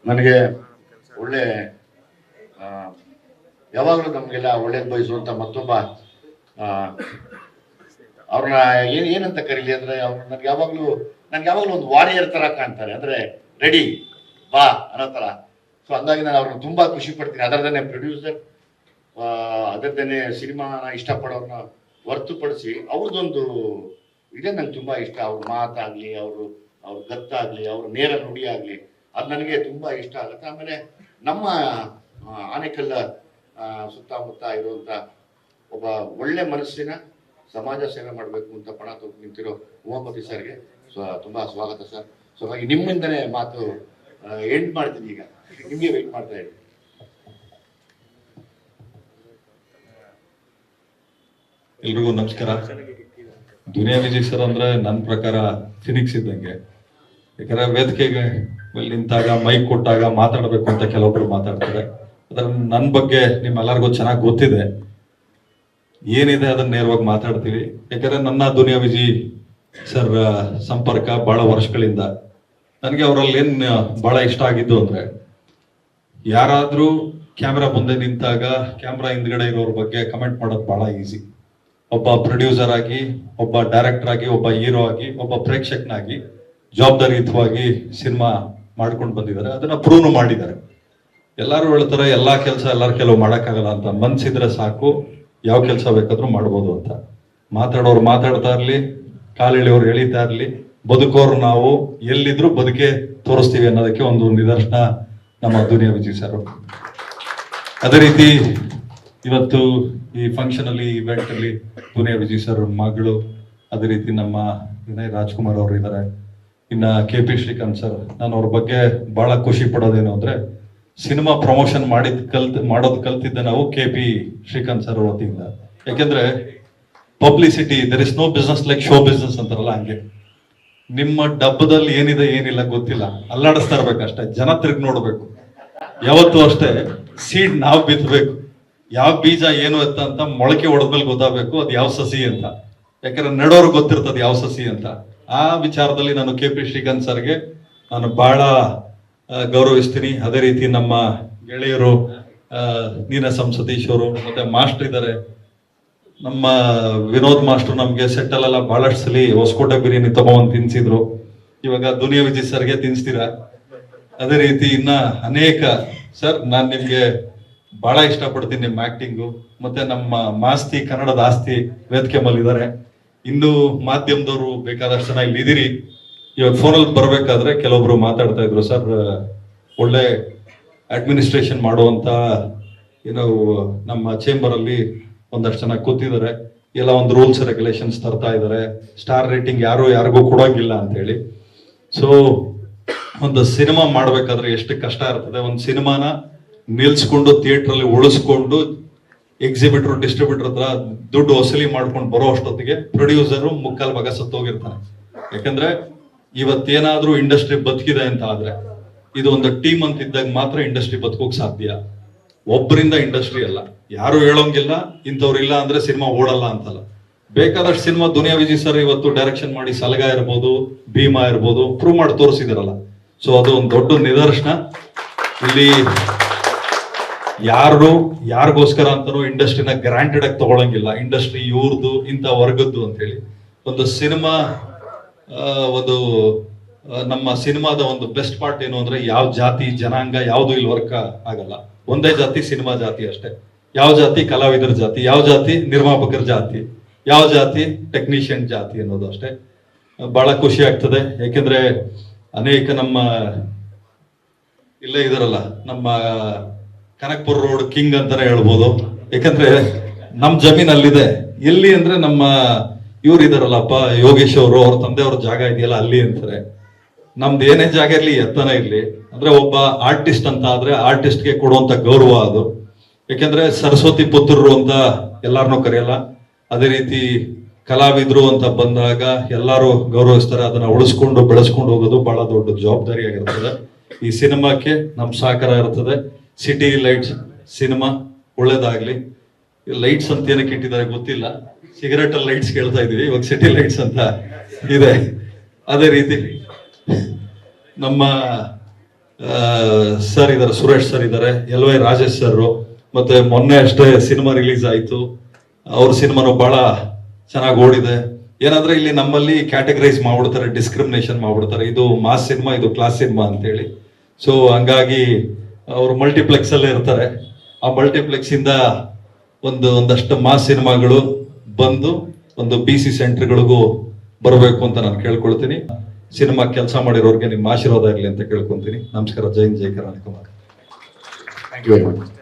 ನನಗೆ ಒಳ್ಳೆ ಯಾವಾಗಲೂ ನಮಗೆಲ್ಲ ಒಳ್ಳೇದು ಬಯಸುವಂಥ ಮತ್ತೊಬ್ಬ ಅವ್ರನ್ನ ಏನಂತ ಕರೀಲಿ ಅಂದರೆ ಅವ್ರು ನನಗೆ ಯಾವಾಗಲೂ ಒಂದು ವಾರಿಯರ್ ಥರ ಕಾಣ್ತಾರೆ, ಅಂದರೆ ರೆಡಿ ಬಾ ಅನ್ನೋ ಥರ. ಸೊ ಹಂಗಾಗಿ ನಾನು ಅವ್ರನ್ನ ತುಂಬ ಖುಷಿ ಪಡ್ತೀನಿ. ಅದರದೇ ಪ್ರೊಡ್ಯೂಸರ್, ಅದರದೇ ಸಿನಿಮಾನ ಇಷ್ಟಪಡೋರನ್ನ ಹೊರತುಪಡಿಸಿ ಅವ್ರದ್ದೊಂದು ಇದೇ ನಂಗೆ ತುಂಬ ಇಷ್ಟ. ಅವ್ರ ಮಾತಾಗಲಿ, ಅವ್ರ ಗತ್ತಾಗಲಿ, ಅವ್ರ ನೇರ ನುಡಿ ಆಗಲಿ, ಅದು ನನಗೆ ತುಂಬ ಇಷ್ಟ ಆಗುತ್ತೆ. ಆಮೇಲೆ ನಮ್ಮ ಆನೇಕಲ್ ಸುತ್ತಮುತ್ತ ಇರುವಂಥ ಒಬ್ಬ ಒಳ್ಳೆ ಮನಸ್ಸಿನ ಸಮಾಜ ಸೇವೆ ಮಾಡಬೇಕು ಅಂತ ಪಣ ತೊಗೊಂಡು ನಿಂತಿರೋ ಉಮಾಪತಿ ಸರ್ಗೆ ತುಂಬ ಸ್ವಾಗತ ಸರ್. ಸೊ ಹಾಗೆ ನಿಮ್ಮಿಂದನೇ ಮಾತು ಎಂಡ್ ಮಾಡ್ತೀನಿ. ಈಗ ನಿಮಗೆ ವೆಯ್ಟ್ ಮಾಡ್ತಾ ಇದ್ದೀನಿ. ಎಲ್ರಿಗೂ ನಮಸ್ಕಾರ. ದುನಿಯಾ ವಿಜಯ್ ಸರ್ ಅಂದ್ರೆ ನನ್ನ ಪ್ರಕಾರ ಫಿನಿಕ್ಸ್ ಇದ್ದಂಗೆ. ಯಾಕಂದ್ರೆ ವೇದಿಕೆಗೆ ನಿಂತಾಗ ಮೈಕ್ ಕೊಟ್ಟಾಗ ಮಾತಾಡಬೇಕು ಅಂತ ಕೆಲವೊಬ್ರು ಮಾತಾಡ್ತಾರೆ. ಅದ್ರ ನನ್ನ ಬಗ್ಗೆ ನಿಮ್ಮೆಲ್ಲರಿಗೂ ಚೆನ್ನಾಗಿ ಗೊತ್ತಿದೆ, ಏನಿದೆ ಅದನ್ನ ನೇರವಾಗಿ ಮಾತಾಡ್ತೀವಿ. ಯಾಕಂದ್ರೆ ನನ್ನ ದುನಿಯಾ ವಿಜಯ್ ಸರ್ ಸಂಪರ್ಕ ಬಹಳ ವರ್ಷಗಳಿಂದ. ನನಗೆ ಅವರಲ್ಲಿ ಏನ್ ಬಹಳ ಇಷ್ಟ ಆಗಿದ್ದು ಅಂದ್ರೆ, ಯಾರಾದ್ರೂ ಕ್ಯಾಮ್ರಾ ಮುಂದೆ ನಿಂತಾಗ ಕ್ಯಾಮ್ರಾ ಹಿಂದ್ಗಡೆ ಇರೋರ ಬಗ್ಗೆ ಕಮೆಂಟ್ ಮಾಡೋದು ಬಹಳ ಈಸಿ. ಒಬ್ಬ ಪ್ರೊಡ್ಯೂಸರ್ ಆಗಿ, ಒಬ್ಬ ಡೈರೆಕ್ಟರ್ ಆಗಿ, ಒಬ್ಬ ಹೀರೋ ಆಗಿ, ಒಬ್ಬ ಪ್ರೇಕ್ಷಕನಾಗಿ ಜವಾಬ್ದಾರಿಯುತವಾಗಿ ಸಿನಿಮಾ ಮಾಡ್ಕೊಂಡು ಬಂದಿದ್ದಾರೆ. ಅದನ್ನ ಪ್ರೂವ್ ಮಾಡಿದ್ದಾರೆ. ಎಲ್ಲರೂ ಹೇಳ್ತಾರೆ ಎಲ್ಲಾ ಕೆಲಸ ಎಲ್ಲಾರು ಕೆಲವು ಮಾಡಕ್ಕಾಗಲ್ಲ ಅಂತ. ಮನ್ಸಿದ್ರೆ ಸಾಕು, ಯಾವ ಕೆಲಸ ಬೇಕಾದ್ರೂ ಮಾಡ್ಬೋದು ಅಂತ. ಮಾತಾಡೋರು ಮಾತಾಡ್ತಾ ಇರ್ಲಿ, ಕಾಲೆಳೆಯೋರು ಎಳಿತಾ ಇರ್ಲಿ, ಬದುಕೋರು ನಾವು ಎಲ್ಲಿದ್ರು ಬದುಕೆ ತೋರಿಸ್ತೀವಿ ಅನ್ನೋದಕ್ಕೆ ಒಂದು ನಿದರ್ಶನ ನಮ್ಮ ದುನಿಯಾ ವಿಜಯ್ ಸರ್. ಅದೇ ರೀತಿ ಇವತ್ತು ಈ ಫಂಕ್ಷನ್ ಅಲ್ಲಿ, ಇವೆಂಟ್ ಅಲ್ಲಿ ದುನಿಯಾ ವಿಜಯ್ ಸರ್ ಮಗಳು, ಅದೇ ರೀತಿ ನಮ್ಮ ವಿನಯ್ ರಾಜ್ಕುಮಾರ್ ಅವರು ಇದ್ದಾರೆ. ಇನ್ನ KP ಶ್ರೀಕಾಂತ್ ಸರ್. ನಾನು ಅವ್ರ ಬಗ್ಗೆ ಬಹಳ ಖುಷಿ ಪಡೋದೇನು ಅಂದ್ರೆ, ಸಿನಿಮಾ ಪ್ರಮೋಷನ್ ಮಾಡೋದು ಕಲ್ತಿದ್ದೆ ನಾವು KP ಶ್ರೀಕಾಂತ್ ಸರ್ ವತಿಯಿಂದ. ಯಾಕೆಂದ್ರೆ publicity, there is no business like show business ಅಂತಾರಲ್ಲ, ಹಂಗೆ ನಿಮ್ಮ ಡಬ್ಬದಲ್ಲಿ ಏನಿದೆ ಏನಿಲ್ಲ ಗೊತ್ತಿಲ್ಲ, ಅಲ್ಲಾಡಿಸ್ತಾ ಇರ್ಬೇಕಷ್ಟೇ, ಜನ ತಿರುಗಿ ನೋಡ್ಬೇಕು. ಯಾವತ್ತೂ ಅಷ್ಟೇ ಸೀಡ್ ನಾವು ಬಿತ್ತಬೇಕು. ಯಾವ ಬೀಜ ಏನು ಅಂತ ಮೊಳಕೆ ಹೊಡೆದ್ಮೇಲೆ ಗೊತ್ತಾಗಬೇಕು ಅದು ಯಾವ ಸಸಿ ಅಂತ. ಯಾಕಂದ್ರೆ ನೆಡೋರ್ಗೆ ಗೊತ್ತಿರ್ತದೆ ಯಾವ ಸಸಿ ಅಂತ. ಆ ವಿಚಾರದಲ್ಲಿ ನಾನು KP ಶ್ರೀಕಾಂತ್ ಸರ್ಗೆ ನಾನು ಬಹಳ ಗೌರವಿಸ್ತೀನಿ. ಅದೇ ರೀತಿ ನಮ್ಮ ಗೆಳೆಯರು ನೀನಾಸಂ ಸತೀಶ್ ಅವರು, ಮತ್ತೆ ಮಾಸ್ಟರ್ ಇದ್ದಾರೆ. ನಮ್ಮ ವಿನೋದ್ ಮಾಸ್ಟರ್ ನಮ್ಗೆ ಸೆಟ್ಟಲ್ಲೆಲ್ಲ ಬಹಳಷ್ಟು ಸಲ ಹೊಸಕೋಟೆ ಬಿರಿಯಾನಿ ತಗೊಂಡ್ ತಿನ್ಸಿದ್ರು. ಇವಾಗ ದುನಿಯಾ ವಿಜಯ್ ಸರ್ಗೆ ತಿನ್ಸ್ತೀರಾ. ಅದೇ ರೀತಿ ಇನ್ನ ಅನೇಕ ಸರ್, ನಾನ್ ನಿಮ್ಗೆ ಬಹಳ ಇಷ್ಟಪಡ್ತೀನಿ ನಿಮ್ಮ ಆಕ್ಟಿಂಗು. ಮತ್ತೆ ನಮ್ಮ ಮಾಸ್ತಿ ಕನ್ನಡದ ಆಸ್ತಿ ವೇದಿಕೆ ಮೇಲೆ ಇದ್ದಾರೆ. ಇನ್ನು ಮಾಧ್ಯಮದವರು ಬೇಕಾದಷ್ಟು ಜನ ಇಲ್ಲಿ ಇದೀರಿ. ಇವಾಗ ಫೋನಲ್ಲಿ ಬರ್ಬೇಕಾದ್ರೆ ಕೆಲವೊಬ್ರು ಮಾತಾಡ್ತಾ ಇದ್ರು, ಸರ್ ಒಳ್ಳೆ ಅಡ್ಮಿನಿಸ್ಟ್ರೇಷನ್ ಮಾಡುವಂತ ಏನೋ ನಮ್ಮ ಚೇಂಬರ್ ಅಲ್ಲಿ ಒಂದಷ್ಟು ಜನ ಕೂತಿದ್ದಾರೆ, ಎಲ್ಲ ಒಂದು ರೂಲ್ಸ್ ರೆಗ್ಯುಲೇಷನ್ಸ್ ತರ್ತಾ ಇದ್ದಾರೆ, ಸ್ಟಾರ್ ರೇಟಿಂಗ್ ಯಾರಿಗೂ ಕೊಡೋಂಗಿಲ್ಲ ಅಂತ ಹೇಳಿ. ಸೊ ಒಂದು ಸಿನಿಮಾ ಮಾಡ್ಬೇಕಾದ್ರೆ ಎಷ್ಟು ಕಷ್ಟ ಇರ್ತದೆ. ಒಂದು ಸಿನಿಮಾನ ನಿಲ್ಸ್ಕೊಂಡು ಥಿಯೇಟರ್ ಅಲ್ಲಿ ಉಳಿಸ್ಕೊಂಡು ಎಕ್ಸಿಬಿಟರ್ ಡಿಸ್ಟ್ರಿಬ್ಯೂಟರ್ ಹತ್ರ ದುಡ್ಡು ವಸೂಲಿ ಮಾಡ್ಕೊಂಡು ಬರೋ ಅಷ್ಟೊತ್ತಿಗೆ ಪ್ರೊಡ್ಯೂಸರು ಮುಕ್ಕಾಲ್ ಭಾಗ ಸತ್ತೋಗಿರ್ತಾನೆ. ಯಾಕಂದ್ರೆ ಇವತ್ತೇನಾದ್ರೂ ಇಂಡಸ್ಟ್ರಿ ಬದುಕಿದೆ ಅಂತ ಆದ್ರೆ, ಇದು ಒಂದು ಟೀಮ್ ಅಂತ ಇದ್ದಾಗ ಮಾತ್ರ ಇಂಡಸ್ಟ್ರಿ ಬದುಕೋಕ್ ಸಾಧ್ಯ. ಒಬ್ಬರಿಂದ ಇಂಡಸ್ಟ್ರಿ ಅಲ್ಲ, ಯಾರು ಹೇಳೋಂಗಿಲ್ಲ, ಇಂಥವ್ರು ಇಲ್ಲ ಅಂದ್ರೆ ಸಿನಿಮಾ ಓಡಲ್ಲ ಅಂತಲ್ಲ. ಬೇಕಾದಷ್ಟು ಸಿನಿಮಾ ದುನಿಯಾ ವಿಜಯ್ ಸರ್ ಇವತ್ತು ಡೈರೆಕ್ಷನ್ ಮಾಡಿ, ಸಲಗ ಇರ್ಬೋದು, ಭೀಮಾ ಇರ್ಬೋದು, ಪ್ರೂವ್ ಮಾಡಿ ತೋರಿಸಿದಾರಲ್ಲ. ಸೊ ಅದು ಒಂದು ದೊಡ್ಡ ನಿದರ್ಶನ. ಇಲ್ಲಿ ಯಾರಿಗೋಸ್ಕರ ಅಂತಾನು ಇಂಡಸ್ಟ್ರಿನ ಗ್ರಾಂಟೆಡ್ ಆಗಿ ತಗೊಳಂಗಿಲ್ಲ. ಇಂಡಸ್ಟ್ರಿ ಇವ್ರದ್ದು, ಇಂಥ ವರ್ಗದ್ದು ಅಂತ ಹೇಳಿ. ಒಂದು ಸಿನಿಮಾ, ಒಂದು ನಮ್ಮ ಸಿನಿಮಾದ ಒಂದು ಬೆಸ್ಟ್ ಪಾರ್ಟ್ ಏನು ಅಂದ್ರೆ, ಯಾವ ಜಾತಿ ಜನಾಂಗ ಯಾವ್ದು ಇಲ್ಲಿ ವರ್ಕ್ ಆಗಲ್ಲ. ಒಂದೇ ಜಾತಿ, ಸಿನಿಮಾ ಜಾತಿ ಅಷ್ಟೇ. ಯಾವ ಜಾತಿ ಕಲಾವಿದರ ಜಾತಿ, ಯಾವ ಜಾತಿ ನಿರ್ಮಾಪಕರ ಜಾತಿ, ಯಾವ ಜಾತಿ ಟೆಕ್ನಿಷಿಯನ್ ಜಾತಿ ಅನ್ನೋದು ಅಷ್ಟೇ. ಬಹಳ ಖುಷಿ ಆಗ್ತದೆ. ಯಾಕೆಂದ್ರೆ ಅನೇಕ ನಮ್ಮ ಇಲ್ಲೇ ಇದಾರಲ್ಲ, ನಮ್ಮ ಕನಕ್ಪುರ ರೋಡ್ ಕಿಂಗ್ ಅಂತಾನೆ ಹೇಳ್ಬೋದು. ಯಾಕಂದ್ರೆ ನಮ್ ಜಮೀನ್ ಅಲ್ಲಿದೆ. ಎಲ್ಲಿ ಅಂದ್ರೆ ನಮ್ಮ ಇವ್ರು ಇದಾರಲ್ಲಪ್ಪ, ಯೋಗೇಶ್ ಅವರು, ಅವ್ರ ತಂದೆಯವ್ರ ಜಾಗ ಇದೆಯಲ್ಲ ಅಲ್ಲಿ ಅಂತಾರೆ. ನಮ್ದು ಏನೇ ಜಾಗ ಇರ್ಲಿ, ಎತ್ತನ ಇರ್ಲಿ, ಅಂದ್ರೆ ಒಬ್ಬ ಆರ್ಟಿಸ್ಟ್ ಅಂತ ಆದ್ರೆ ಆರ್ಟಿಸ್ಟ್ಗೆ ಕೊಡುವಂತ ಗೌರವ ಅದು. ಯಾಕೆಂದ್ರೆ ಸರಸ್ವತಿ ಪುತ್ರರು ಅಂತ ಎಲ್ಲಾರನ್ನೂ ಕರೆಯಲ್ಲ. ಅದೇ ರೀತಿ ಕಲಾವಿದ್ರು ಅಂತ ಬಂದಾಗ ಎಲ್ಲಾರು ಗೌರವಿಸ್ತಾರೆ. ಅದನ್ನ ಉಳಿಸ್ಕೊಂಡು ಬೆಳೆಸ್ಕೊಂಡು ಹೋಗೋದು ಬಹಳ ದೊಡ್ಡ ಜವಾಬ್ದಾರಿ ಆಗಿರ್ತದೆ. ಈ ಸಿನಿಮಾಕ್ಕೆ ನಮ್ ಸಹಕಾರ ಇರ್ತದೆ. ಸಿಟಿ ಲೈಟ್ಸ್ ಸಿನಿಮಾ ಒಳ್ಳೇದಾಗ್ಲಿ. ಲೈಟ್ಸ್ ಅಂತ ಏನಕ್ಕೆ ಇಟ್ಟಿದ್ದಾರೆ ಗೊತ್ತಿಲ್ಲ, ಸಿಗರೆಟ್ ಅಲ್ಲಿ ಲೈಟ್ಸ್ ಕೇಳ್ತಾ ಇದೀವಿ, ಇವಾಗ ಸಿಟಿ ಲೈಟ್ಸ್ ಅಂತ ಇದೆ. ಅದೇ ರೀತಿ ನಮ್ಮ ಸರ್ ಇದ್ದಾರೆ, ಸುರೇಶ್ ಸರ್ ಇದ್ದಾರೆ, ಎಲ್ ವೈ ರಾಜೇಶ್ ಸರ್, ಮತ್ತೆ ಮೊನ್ನೆ ಅಷ್ಟೇ ಸಿನಿಮಾ ರಿಲೀಸ್ ಆಯ್ತು. ಅವ್ರ ಸಿನಿಮಾನು ಬಹಳ ಚೆನ್ನಾಗಿ ಓಡಿದೆ. ಏನಂದ್ರೆ ಇಲ್ಲಿ ನಮ್ಮಲ್ಲಿ ಕ್ಯಾಟಗರೈಸ್ ಮಾಡ್ಬಿಡ್ತಾರೆ, ಡಿಸ್ಕ್ರಿಮಿನೇಷನ್ ಮಾಡ್ಬಿಡ್ತಾರೆ, ಇದು ಮಾಸ್ ಸಿನಿಮಾ, ಇದು ಕ್ಲಾಸ್ ಸಿನಿಮಾ ಅಂತೇಳಿ. ಸೊ ಹಂಗಾಗಿ ಅವರು ಮಲ್ಟಿಪ್ಲೆಕ್ಸ್ ಅಲ್ಲೇ ಇರ್ತಾರೆ. ಆ ಮಲ್ಟಿಪ್ಲೆಕ್ಸ್ ಇಂದ ಒಂದಷ್ಟು ಮಾಸ್ ಸಿನಿಮಾಗಳು ಬಂದು ಒಂದು BC ಸೆಂಟರ್ಗಳಿಗೂ ಬರಬೇಕು ಅಂತ ನಾನು ಕೇಳ್ಕೊಳ್ತೀನಿ. ಸಿನಿಮಾ ಕೆಲಸ ಮಾಡಿರೋರಿಗೆ ನಿಮ್ಮ ಆಶೀರ್ವಾದ ಇರಲಿ ಅಂತ ಕೇಳ್ಕೊಂತೀನಿ. ನಮಸ್ಕಾರ. ಜೈ ಹಿಂದ್, ಜೈ Karnataka. Thank you very much.